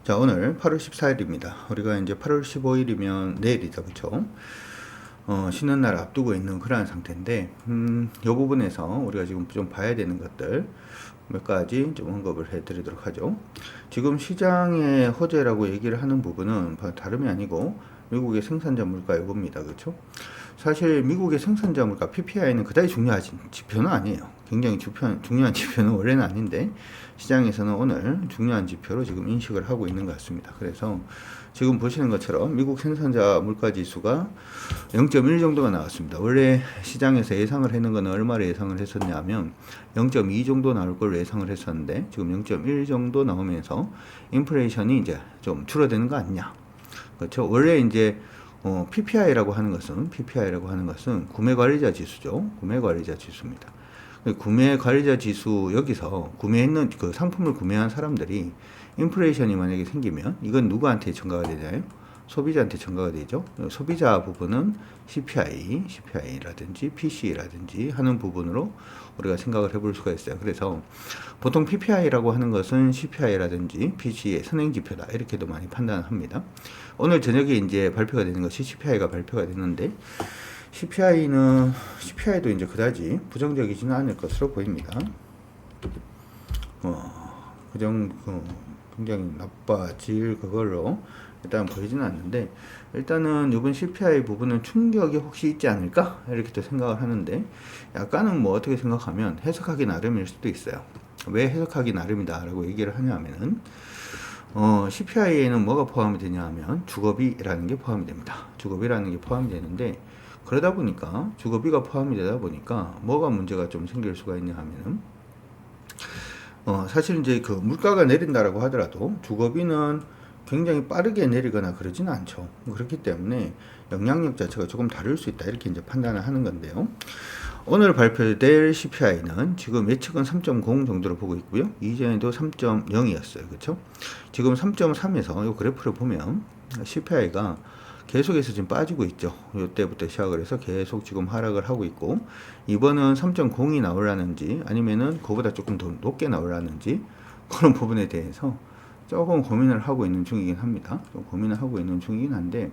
자, 오늘 8월 14일입니다. 우리가 이제 8월 15일이면 내일이죠, 그쵸? 쉬는 날 앞두고 있는 그러한 상태인데, 이 부분에서 우리가 지금 좀 봐야 되는 것들 몇 가지 좀 언급을 해 드리도록 하죠. 지금 시장의 호재라고 얘기를 하는 부분은 다름이 아니고 미국의 생산자 물가 여부입니다. 그렇죠? 사실 미국의 생산자 물가 PPI는 그다지 중요한 지표는 아니에요. 굉장히 중요한 지표는 원래는 아닌데 시장에서는 오늘 중요한 지표로 지금 인식을 하고 있는 것 같습니다. 그래서 지금 보시는 것처럼 미국 생산자 물가 지수가 0.1 정도가 나왔습니다. 원래 시장에서 예상을 해놓은 건 얼마를 예상을 했었냐면 0.2 정도 나올 걸 예상을 했었는데 지금 0.1 정도 나오면서 인플레이션이 이제 좀 줄어드는 거 아니냐. 그렇죠. 원래 이제 PPI라고 하는 것은 구매 관리자 지수죠. 구매 관리자 지수입니다. 구매 관리자 지수 여기서 구매했는 그 상품을 구매한 사람들이 인플레이션이 만약에 생기면 이건 누구한테 전가가 되나요? 소비자한테 전가가 되죠. 소비자 부분은 CPI라든지 PC라든지 하는 부분으로 우리가 생각을 해볼 수가 있어요. 그래서 보통 PPI라고 하는 것은 CPI라든지 PC의 선행지표다 이렇게도 많이 판단합니다. 오늘 저녁에 이제 발표가 되는 것이 CPI가 발표가 되는데 CPI도 이제 그다지 부정적이지는 않을 것으로 보입니다. 굉장히 나빠질 그걸로 일단 보이지는 않는데 일단은 이번 CPI 부분은 충격이 혹시 있지 않을까 이렇게 또 생각을 하는데 약간은 뭐 어떻게 생각하면 해석하기 나름일 수도 있어요. 왜 해석하기 나름이다 라고 얘기를 하냐면은 CPI에는 뭐가 포함이 되냐 하면 주거비라는 게 포함이 됩니다. 주거비라는 게 포함이 되는데 그러다 보니까 주거비가 포함이 되다 보니까 뭐가 문제가 좀 생길 수가 있냐 하면은 사실 이제 그 물가가 내린다라고 하더라도 주거비는 굉장히 빠르게 내리거나 그러지는 않죠. 그렇기 때문에 영향력 자체가 조금 다를 수 있다 이렇게 이제 판단을 하는 건데요. 오늘 발표될 CPI는 지금 예측은 3.0 정도로 보고 있고요. 이전에도 3.0이었어요. 그렇죠? 지금 3.3에서 이 그래프를 보면 CPI가 계속해서 지금 빠지고 있죠. 이때부터 시작을 해서 계속 지금 하락을 하고 있고 이번은 3.0이 나오려는지 아니면은 그보다 조금 더 높게 나오려는지 그런 부분에 대해서 조금 고민을 하고 있는 중이긴 합니다. 좀 고민을 하고 있는 중이긴 한데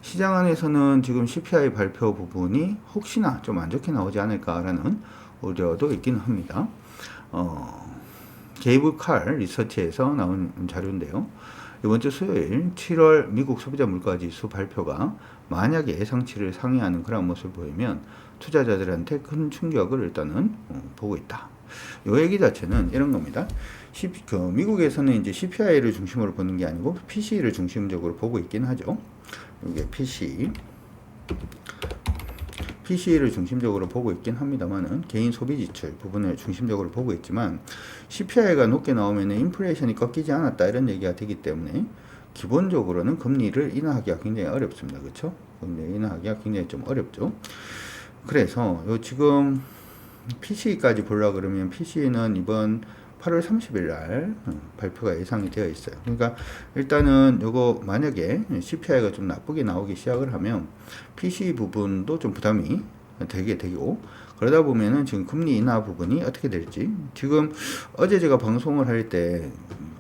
시장 안에서는 지금 CPI 발표 부분이 혹시나 좀 안 좋게 나오지 않을까라는 우려도 있기는 합니다. 게이브 칼 리서치에서 나온 자료인데요. 이번 주 수요일 7월 미국 소비자 물가지수 발표가 만약에 예상치를 상회하는 그런 모습을 보이면 투자자들한테 큰 충격을 일단은 보고 있다. 이 얘기 자체는 이런 겁니다. 미국에서는 이제 CPI를 중심으로 보는 게 아니고 PC를 중심적으로 보고 있긴 하죠. 이게 PC를 중심적으로 보고 있긴 합니다만은 개인 소비 지출 부분을 중심적으로 보고 있지만 CPI가 높게 나오면 인플레이션이 꺾이지 않았다 이런 얘기가 되기 때문에 기본적으로는 금리를 인하하기가 굉장히 어렵습니다. 그렇죠? 금리 인하하기가 굉장히 좀 어렵죠. 그래서 지금 PC까지 보려 그러면 PC는 이번 8월 30일 날 발표가 예상이 되어 있어요. 그러니까 일단은 요거 만약에 CPI가 좀 나쁘게 나오기 시작을 하면 PC 부분도 좀 부담이 되게 되고 그러다 보면은 지금 금리 인하 부분이 어떻게 될지 지금 어제 제가 방송을 할 때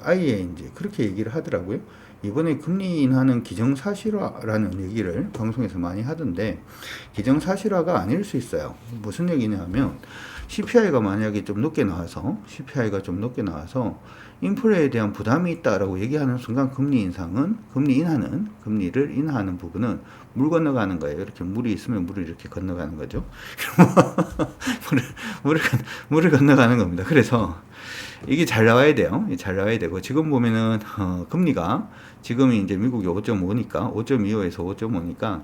아예 이제 그렇게 얘기를 하더라고요. 이번에 금리 인하는 기정사실화라는 얘기를 방송에서 많이 하던데 기정사실화가 아닐 수 있어요. 무슨 얘기냐면 CPI가 만약에 좀 높게 나와서 인플레에 대한 부담이 있다라고 얘기하는 순간 금리를 인하하는 부분은 물 건너가는 거예요. 이렇게 물이 있으면 물을 이렇게 건너가는 거죠. 물을 건너가는 겁니다. 그래서 이게 잘 나와야 돼요. 잘 나와야 되고 지금 보면은 금리가 지금이 이제 미국이 5.5니까 5.25에서 5.5니까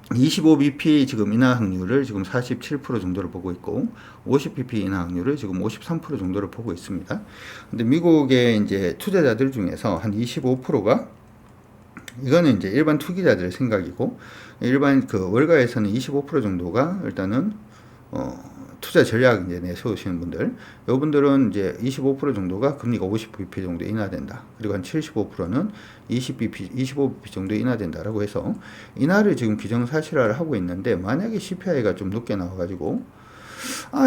25bp 지금 인하 확률을 지금 47% 정도를 보고 있고 50bp 인하 확률을 지금 53% 정도를 보고 있습니다. 근데 미국의 이제 투자자들 중에서 한 25%가 이거는 이제 일반 투기자들의 생각이고 일반 그 월가에서는 25% 정도가 일단은 투자 전략 이제 내세우시는 분들, 요분들은 이제 25% 정도가 금리가 50bp 정도 인하된다. 그리고 한 75%는 25bp 정도 인하된다라고 해서 인하를 지금 기정사실화를 하고 있는데 만약에 CPI가 좀 높게 나와가지고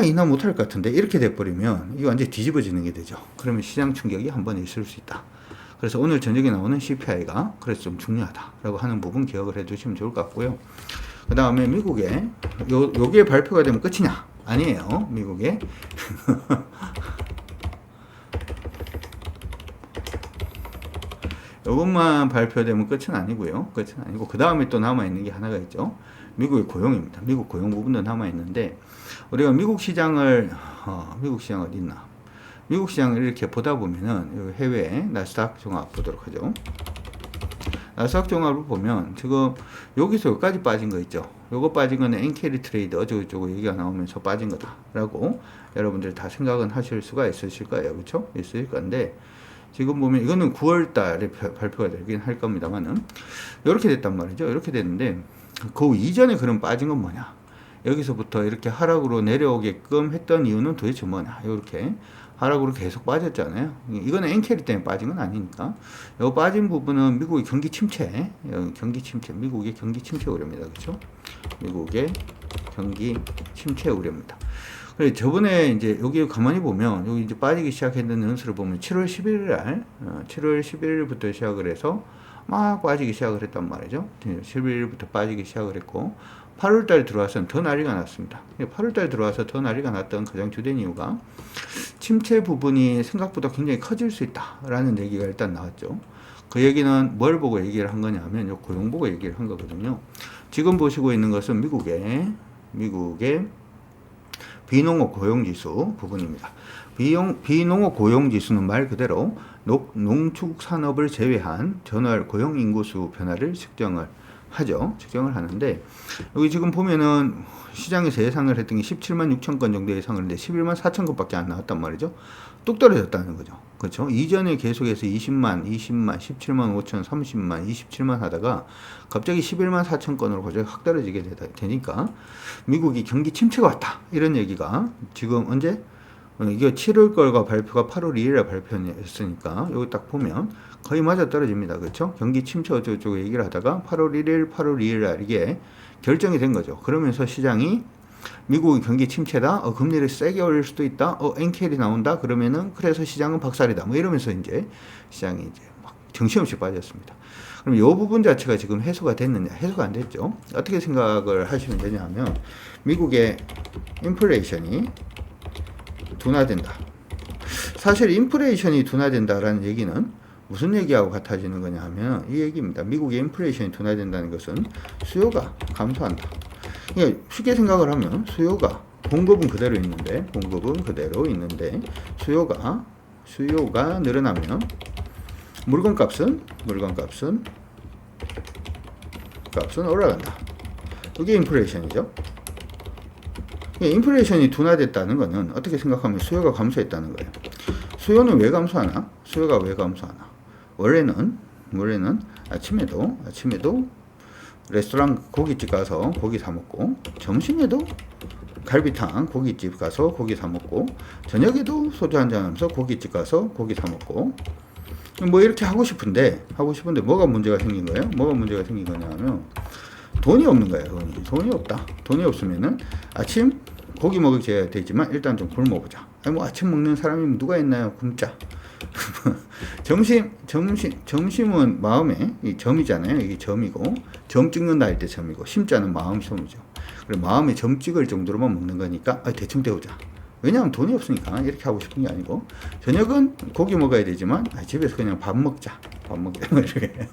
인하 못할 것 같은데 이렇게 돼버리면 이거 완전히 뒤집어지는 게 되죠. 그러면 시장 충격이 한 번 있을 수 있다. 그래서 오늘 저녁에 나오는 CPI가 그래서 좀 중요하다라고 하는 부분 기억을 해두시면 좋을 것 같고요. 그 다음에 미국에 요게 발표가 되면 끝이냐? 아니에요. 미국에 요것만 발표되면 끝은 아니고요. 끝은 아니고 그 다음에 또 남아있는 게 하나가 있죠. 미국의 고용입니다. 미국 고용 부분도 남아있는데 우리가 미국 시장을 미국 시장 어디 있나? 미국 시장을 이렇게 보다 보면은 해외 나스닥 종합 보도록 하죠. 나스닥 종합을 보면 지금 여기서 여기까지 빠진 거 있죠. 요거 빠진 거는 엔캐리 트레이드 어쩌고저쩌고 얘기가 나오면서 빠진 거다라고 여러분들 다 생각은 하실 수가 있으실 거예요. 그렇죠? 있으실 건데 지금 보면 이거는 9월 달에 발표가 되긴 할 겁니다만은 이렇게 됐단 말이죠. 이렇게 됐는데 그 이전에 그럼 빠진 건 뭐냐? 여기서부터 이렇게 하락으로 내려오게끔 했던 이유는 도대체 뭐냐? 이렇게 하락으로 계속 빠졌잖아요. 이거는 엔캐리 때문에 빠진 건 아니니까. 이 빠진 부분은 미국의 경기 침체, 미국의 경기 침체 우려입니다. 그렇죠? 미국의 경기 침체 우려입니다. 그래 저번에 이제 여기 가만히 보면 여기 이제 빠지기 시작했는 연수를 보면 7월 11일 날 7월 11일부터 시작을 해서 막 빠지기 시작을 했단 말이죠. 11일부터 빠지기 시작을 했고 8월달에 들어와서는 더 난리가 났습니다. 8월달에 들어와서 더 난리가 났던 가장 주된 이유가 침체 부분이 생각보다 굉장히 커질 수 있다라는 얘기가 일단 나왔죠. 그 얘기는 뭘 보고 얘기를 한 거냐면 요 고용 보고 얘기를 한 거거든요. 지금 보시고 있는 것은 미국의 비농업 고용지수 부분입니다. 비농업 고용지수는 말 그대로 농축산업을 제외한 전월 고용인구수 변화를 측정을 하죠. 측정을 하는데 여기 지금 보면은 시장에서 예상을 했던 게 17만 6천 건 정도 예상을 했는데 11만 4천 건밖에 안 나왔단 말이죠. 뚝 떨어졌다는 거죠. 그렇죠? 이전에 계속해서 20만, 17만 5천, 30만, 27만 하다가 갑자기 11만 4천 건으로 갑자기 확 떨어지게 되니까 미국이 경기 침체가 왔다. 이런 얘기가 지금 언제? 이게 7월 걸과 발표가 8월 2일에 발표했으니까 여기 딱 보면 거의 맞아 떨어집니다. 그렇죠? 경기 침체 어쩌고저쩌고 얘기를 하다가 8월 1일, 8월 2일 날 이게 결정이 된 거죠. 그러면서 시장이 미국이 경기 침체다. 금리를 세게 올릴 수도 있다. 엔켈이 나온다. 그러면은 그래서 시장은 박살이다. 뭐 이러면서 이제 시장이 이제 막 정신없이 빠졌습니다. 그럼 이 부분 자체가 지금 해소가 됐느냐? 해소가 안 됐죠. 어떻게 생각을 하시면 되냐면 미국의 인플레이션이 둔화된다. 사실 인플레이션이 둔화된다라는 얘기는 무슨 얘기하고 같아지는 거냐 하면 이 얘기입니다. 미국의 인플레이션이 둔화된다는 것은 수요가 감소한다. 그러니까 쉽게 생각을 하면 수요가 공급은 그대로 있는데 수요가 늘어나면 물건값은 올라간다. 이게 인플레이션이죠. 인플레이션이 둔화됐다는 것은 어떻게 생각하면 수요가 감소했다는 거예요. 수요는 왜 감소하나? 수요가 왜 감소하나? 원래는 아침에도 레스토랑 고깃집 가서 고기 사 먹고, 점심에도 갈비탕 고깃집 가서 고기 사 먹고, 저녁에도 소주 한잔 하면서 고깃집 가서 고기 사 먹고, 뭐 이렇게 하고 싶은데 뭐가 문제가 생긴 거예요? 뭐가 문제가 생긴 거냐 하면 돈이 없는 거예요. 돈이 없다. 돈이 없으면은 아침 고기 먹어야 되지만 일단 좀 굶어보자. 뭐 아침 먹는 사람이 누가 있나요? 굶자. 점심은 마음에 이 점이잖아요. 이게 점이고 점 찍는다 할 때 점이고 심자는 마음 점이죠. 그리고 마음에 점 찍을 정도로만 먹는 거니까 대충 때우자. 왜냐하면 돈이 없으니까 이렇게 하고 싶은 게 아니고 저녁은 고기 먹어야 되지만 집에서 그냥 밥 먹자 이렇게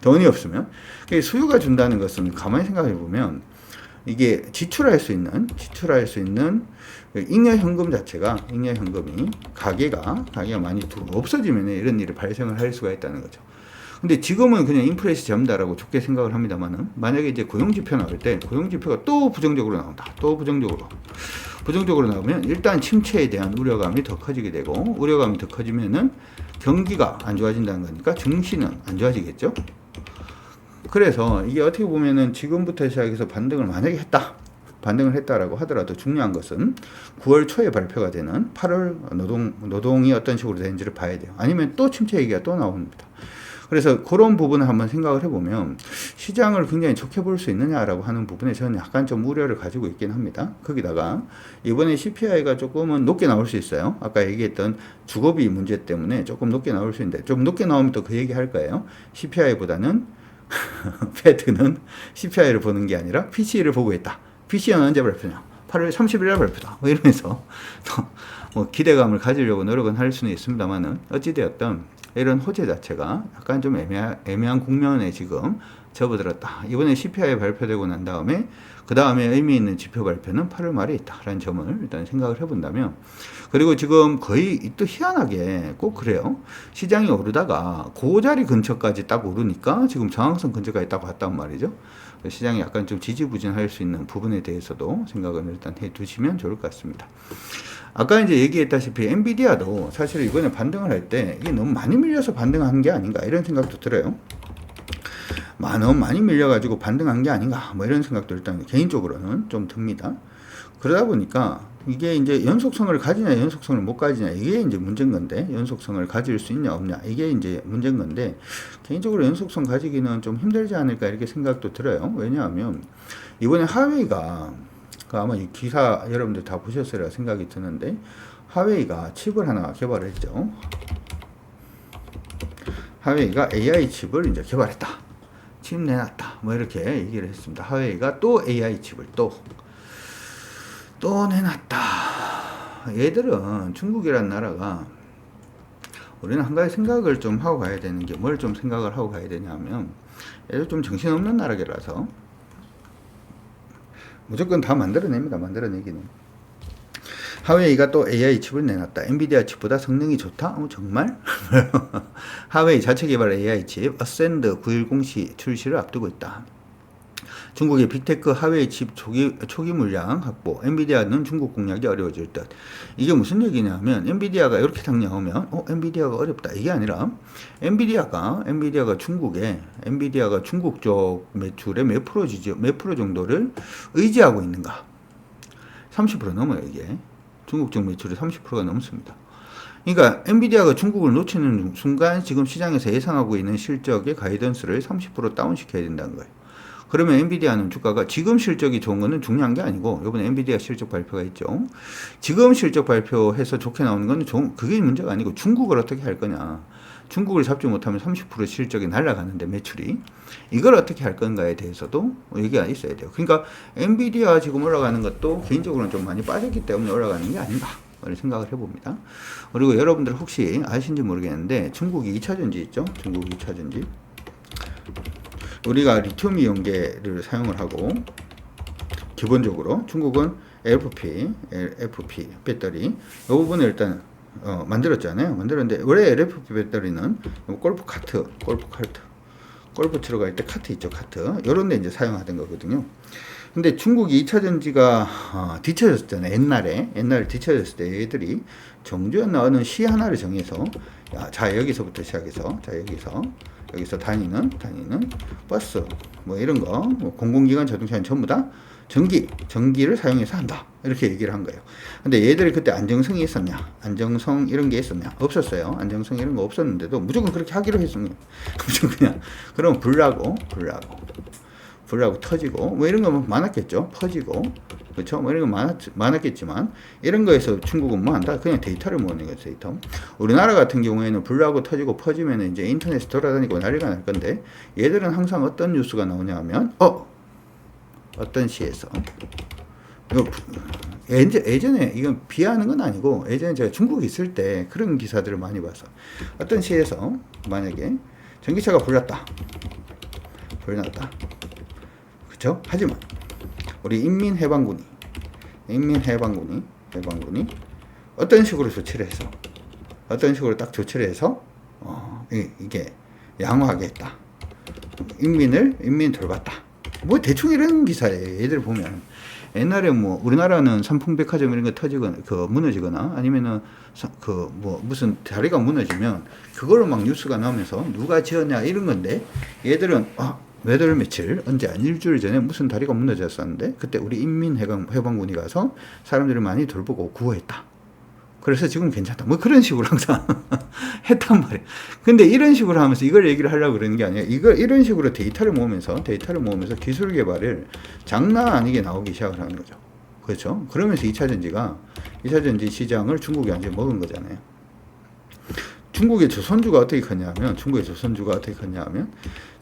돈이 없으면 수요가 준다는 것은 가만히 생각해 보면 이게 지출할 수 있는 잉여 현금 자체가 가게가 많이 없어지면 이런 일이 발생을 할 수가 있다는 거죠. 근데 지금은 그냥 인플레이션 잡는다라고 좋게 생각을 합니다만은 만약에 이제 고용지표 나올 때 고용지표가 또 부정적으로 나온다. 부정적으로 나오면 일단 침체에 대한 우려감이 더 커지게 되고 우려감이 더 커지면은 경기가 안 좋아진다는 거니까 증시는 안 좋아지겠죠. 그래서 이게 어떻게 보면은 지금부터 시작해서 반등을 했다라고 하더라도 중요한 것은 9월 초에 발표가 되는 8월 노동이 어떤 식으로 되는지를 봐야 돼요. 아니면 또 침체 얘기가 또 나옵니다. 그래서 그런 부분을 한번 생각을 해보면 시장을 굉장히 좋게 볼 수 있느냐라고 하는 부분에 저는 약간 좀 우려를 가지고 있긴 합니다. 거기다가 이번에 CPI가 조금은 높게 나올 수 있어요. 아까 얘기했던 주거비 문제 때문에 조금 높게 나올 수 있는데, 좀 높게 나오면 또 그 얘기 할 거예요. CPI보다는 패드는 CPI를 보는 게 아니라 PC를 보고 있다. PC는 언제 발표냐? 8월 30일에 발표다. 뭐 이러면서 뭐 기대감을 가지려고 노력은 할 수는 있습니다만은, 어찌되었든 이런 호재 자체가 약간 좀 애매한 국면에 지금 접어들었다. 이번에 CPI 발표되고 난 다음에 그 다음에 의미 있는 지표 발표는 8월 말에 있다라는 점을 일단 생각을 해본다면, 그리고 지금 거의 또 희한하게 꼭 그래요. 시장이 오르다가 그 자리 근처까지 딱 오르니까 지금 저항선 근처까지 딱 왔단 말이죠. 시장이 약간 좀 지지부진할 수 있는 부분에 대해서도 생각을 일단 해 두시면 좋을 것 같습니다. 아까 이제 얘기했다시피 엔비디아도 사실 이번에 반등을 할 때 이게 너무 많이 밀려서 반등한 게 아닌가 이런 생각도 들어요. 너무 많이 밀려가지고 반등한 게 아닌가 뭐 이런 생각도 일단 개인적으로는 좀 듭니다. 그러다 보니까 이게 이제 연속성을 가지냐 연속성을 못 가지냐 이게 이제 문제인 건데, 연속성을 가질 수 있냐 없냐 이게 이제 문제인 건데, 개인적으로 연속성 가지기는 좀 힘들지 않을까 이렇게 생각도 들어요. 왜냐하면 이번에 하웨이가 아마 이 기사 여러분들 다 보셨으리라 생각이 드는데, 하웨이가 칩을 하나 개발했죠. 하웨이가 AI 칩을 이제 개발했다. 칩 내놨다. 뭐 이렇게 얘기를 했습니다. 하웨이가 또 AI 칩을 또 내놨다. 얘들은 중국이라는 나라가, 우리는 한 가지 생각을 좀 하고 가야 되는 게, 뭘 좀 생각을 하고 가야 되냐면, 얘들 좀 정신없는 나라라서 무조건 다 만들어냅니다. 만들어내기는. 하웨이가 또 AI 칩을 내놨다. 엔비디아 칩보다 성능이 좋다? 정말? 하웨이 자체 개발 AI 칩 어센드 910C 출시를 앞두고 있다. 중국의 빅테크 하웨이 칩 초기 물량 확보, 엔비디아는 중국 공략이 어려워질 듯. 이게 무슨 얘기냐면, 엔비디아가 이렇게 딱 나오면 엔비디아가 어렵다 이게 아니라, 엔비디아가 중국 쪽 매출의 몇 프로 정도를 의지하고 있는가. 30% 넘어요. 이게 중국 쪽 매출의 30%가 넘습니다. 그러니까 엔비디아가 중국을 놓치는 순간 지금 시장에서 예상하고 있는 실적의 가이던스를 30% 다운시켜야 된다는 거예요. 그러면 엔비디아는 주가가, 지금 실적이 좋은 거는 중요한 게 아니고, 이번에 엔비디아 실적 발표가 있죠. 지금 실적 발표해서 좋게 나오는 건 그게 문제가 아니고, 중국을 어떻게 할 거냐. 중국을 잡지 못하면 30% 실적이 날아가는데, 매출이. 이걸 어떻게 할 건가에 대해서도 얘기가 있어야 돼요. 그러니까 엔비디아 지금 올라가는 것도 개인적으로는 좀 많이 빠졌기 때문에 올라가는 게 아닌가 생각을 해봅니다. 그리고 여러분들 혹시 아신지 모르겠는데, 중국이 2차전지 있죠. 중국 2차전지. 우리가 리튬 이온계를 사용을 하고, 기본적으로 중국은 LFP 배터리 이 부분을 일단 만들었잖아요. 만들었는데, 원래 LFP 배터리는 골프 치러 갈 때 카트 있죠. 카트 이런 데 이제 사용하던 거거든요. 근데 중국이 2차 전지가 뒤쳐졌잖아요. 옛날에 뒤쳐졌을 때 얘들이 정주였나 어느 시 하나를 정해서, 자 여기서부터 시작해서, 자 여기서 다니는 버스 뭐 이런 거, 뭐 공공기관 자동차는 전부 다 전기를 사용해서 한다 이렇게 얘기를 한 거예요. 근데 얘들이 그때 안정성이 있었냐, 안정성 이런 게 있었냐? 없었어요. 안정성 이런 거 없었는데도 무조건 그렇게 하기로 했습니다. 무조건 그냥 그럼 불나고 터지고 뭐 이런 거 많았겠죠. 퍼지고, 그렇죠. 뭐 이런 거 많았겠지만, 이런 거에서 중국은 뭐 한다? 그냥 데이터를 모으는 거죠. 데이터. 우리나라 같은 경우에는 불나고 터지고 퍼지면 이제 인터넷에 돌아다니고 난리가 날 건데, 얘들은 항상 어떤 뉴스가 나오냐 하면, 어떤 시에서, 예전에, 이건 비하하는 건 아니고, 예전에 제가 중국에 있을 때 그런 기사들을 많이 봐서, 어떤 시에서 만약에 전기차가 불났다. 그쵸? 하지만 우리 인민해방군이 어떤 식으로 조치를 해서, 이게 양호하게 했다. 인민 돌봤다. 뭐 대충 이런 기사예요. 얘들 보면 옛날에 뭐 우리나라는 삼풍백화점 이런 거 터지거나 무너지거나, 아니면은 무슨 다리가 무너지면 그걸로 막 뉴스가 나오면서 누가 지었냐 이런 건데, 얘들은 몇 월 며칠 언제 한 일주일 전에 무슨 다리가 무너졌었는데, 그때 우리 인민해방군이 가서 사람들을 많이 돌보고 구호했다. 그래서 지금 괜찮다. 뭐 그런 식으로 항상 했단 말이에요. 근데 이런 식으로 하면서 이걸 얘기를 하려고 그러는 게 아니라 이런 식으로 데이터를 모으면서 기술 개발을 장난 아니게 나오기 시작을 하는 거죠. 그렇죠? 그러면서 2차 전지 시장을 중국이 완전히 먹은 거잖아요. 중국의 조선주가 어떻게 컸냐면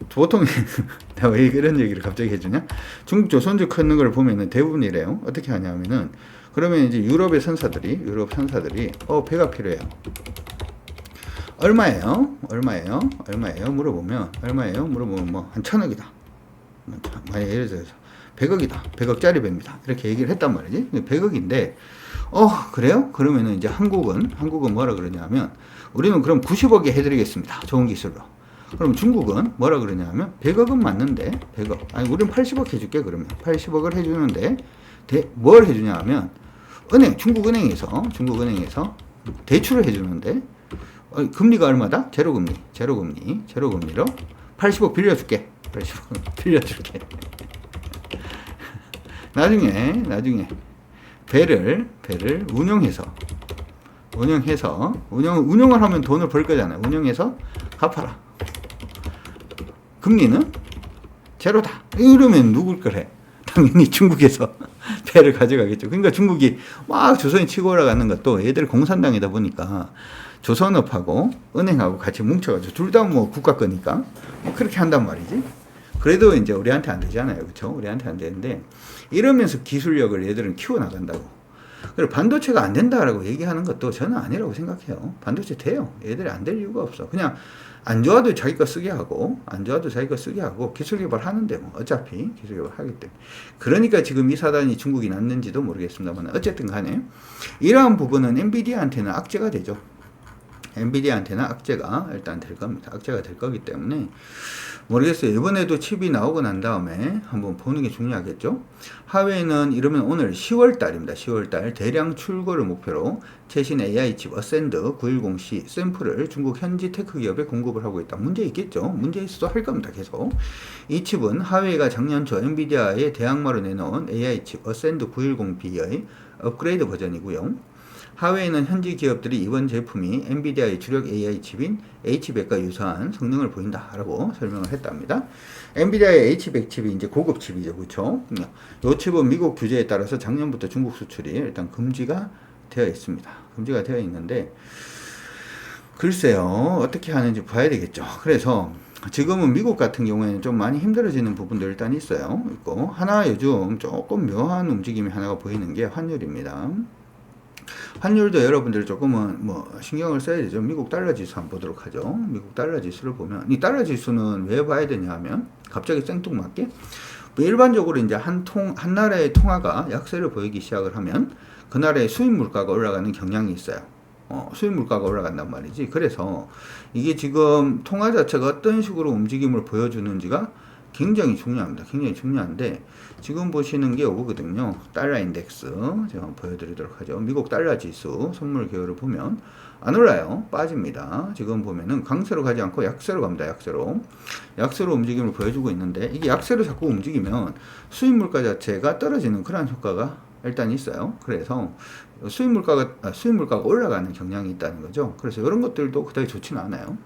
보통 내가 왜 이런 얘기를 갑자기 해주냐? 중국 조선주 크는 걸 보면은 대부분 이래요. 어떻게 하냐면은 그러면 이제 유럽 선사들이 배가 필요해요. 얼마예요? 물어보면 뭐 한 1,000억이다. 만약 예를 들어서 100억이다. 100억짜리 배입니다. 이렇게 얘기를 했단 말이지. 100억인데 그래요? 그러면은 이제 한국은 뭐라 그러냐면 우리는 그럼 90억에 해드리겠습니다. 좋은 기술로. 그럼 중국은 뭐라 그러냐면 100억은 맞는데 100억. 아니 우리는 80억 해줄게. 그러면 80억을 해주는데 뭘 해주냐 하면 중국은행에서 대출을 해주는데 금리가 얼마다? 제로금리로 80억 빌려줄게. 나중에 배를 운영을 하면 돈을 벌 거잖아요. 운영해서 갚아라. 금리는 제로다. 이러면 누굴 거래? 당연히 중국에서 배를 가져가겠죠. 그러니까 중국이 막 조선이 치고 올라가는 것도 얘들 공산당이다 보니까 조선업하고 은행하고 같이 뭉쳐가지고 둘 다 뭐 국가 거니까 그렇게 한단 말이지. 그래도 이제 우리한테 안 되잖아요. 그렇죠? 우리한테 안 되는데 이러면서 기술력을 얘들은 키워나간다고. 그리고 반도체가 안 된다라고 얘기하는 것도 저는 아니라고 생각해요. 반도체 돼요. 얘들이 안 될 이유가 없어. 그냥 안 좋아도 자기 거 쓰게 하고 기술 개발하는데 뭐 어차피 기술 개발하기 때문에. 그러니까 지금 이 사단이 중국이 났는지도 모르겠습니다만 어쨌든 간에 이러한 부분은 엔비디아한테는 악재가 되죠. 엔비디아한테는 악재가 일단 될 겁니다. 악재가 될 거기 때문에 모르겠어요. 이번에도 칩이 나오고 난 다음에 한번 보는 게 중요하겠죠. 하웨이는 이러면 오늘 10월 달입니다. 10월 달 대량 출고를 목표로 최신 AI 칩 어센드 910C 샘플을 중국 현지 테크 기업에 공급을 하고 있다. 문제 있겠죠. 문제 있어도 할 겁니다. 계속. 이 칩은 하웨이가 작년 초 엔비디아의 대항마로 내놓은 AI 칩 어센드 910B의 업그레이드 버전이고요. 하웨이는 현지 기업들이 이번 제품이 엔비디아의 주력 AI 칩인 H100과 유사한 성능을 보인다라고 설명을 했답니다. 엔비디아의 H100 칩이 이제 고급 칩이죠, 그렇죠? 이 칩은 미국 규제에 따라서 작년부터 중국 수출이 일단 금지가 되어 있습니다. 금지가 되어 있는데 글쎄요, 어떻게 하는지 봐야 되겠죠. 그래서 지금은 미국 같은 경우에는 좀 많이 힘들어지는 부분도 일단 있고 하나 요즘 조금 묘한 움직임이 하나가 보이는 게 환율입니다. 환율도 여러분들 조금은 뭐 신경을 써야 되죠. 미국 달러 지수 한번 보도록 하죠. 미국 달러 지수를 보면 이 달러 지수는 왜 봐야 되냐 하면 갑자기 생뚱맞게 일반적으로 이제 한 나라의 통화가 약세를 보이기 시작을 하면 그 나라의 수입 물가가 올라가는 경향이 있어요. 수입 물가가 올라간단 말이지. 그래서 이게 지금 통화 자체가 어떤 식으로 움직임을 보여주는지가 굉장히 중요합니다. 굉장히 중요한데 지금 보시는 게 이거거든요. 달러 인덱스 제가 한번 보여드리도록 하죠. 미국 달러 지수 선물 계열을 보면 안 올라요. 빠집니다. 지금 보면은 강세로 가지 않고 약세로 갑니다. 약세로 움직임을 보여주고 있는데 이게 약세로 자꾸 움직이면 수입 물가 자체가 떨어지는 그런 효과가 일단 있어요. 그래서 수입 물가가 올라가는 경향이 있다는 거죠. 그래서 이런 것들도 그다지 좋지는 않아요.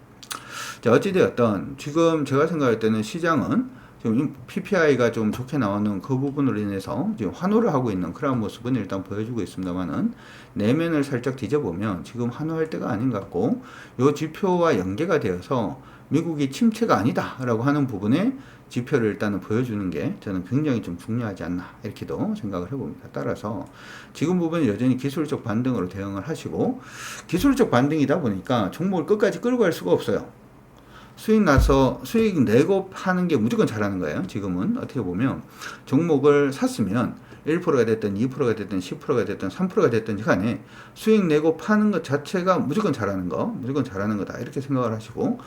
자, 어찌되었던 지금 제가 생각할 때는 시장은 지금 PPI가 좀 좋게 나오는 그 부분으로 인해서 지금 환호를 하고 있는 그런 모습은 일단 보여주고 있습니다만은 내면을 살짝 뒤져보면 지금 환호할 때가 아닌 것 같고 이 지표와 연계가 되어서 미국이 침체가 아니다라고 하는 부분에 지표를 일단은 보여주는 게 저는 굉장히 좀 중요하지 않나 이렇게도 생각을 해봅니다. 따라서 지금 부분은 여전히 기술적 반등으로 대응을 하시고 기술적 반등이다 보니까 종목을 끝까지 끌고 갈 수가 없어요. 수익 내고 파는 게 무조건 잘하는 거예요. 지금은 어떻게 보면 종목을 샀으면 1%가 됐든 2%가 됐든 10%가 됐든 3%가 됐든 간에 수익 내고 파는 것 자체가 무조건 잘하는 거다 이렇게 생각을 하시고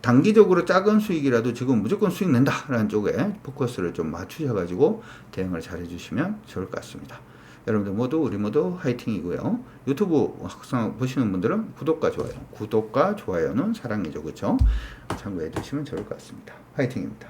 단기적으로 작은 수익이라도 지금 무조건 수익 낸다라는 쪽에 포커스를 좀 맞추셔가지고 대응을 잘 해주시면 좋을 것 같습니다. 여러분들 우리 모두 화이팅이고요. 유튜브 항상 보시는 분들은 구독과 좋아요는 사랑이죠. 그렇죠? 참고해 주시면 좋을 것 같습니다. 화이팅입니다.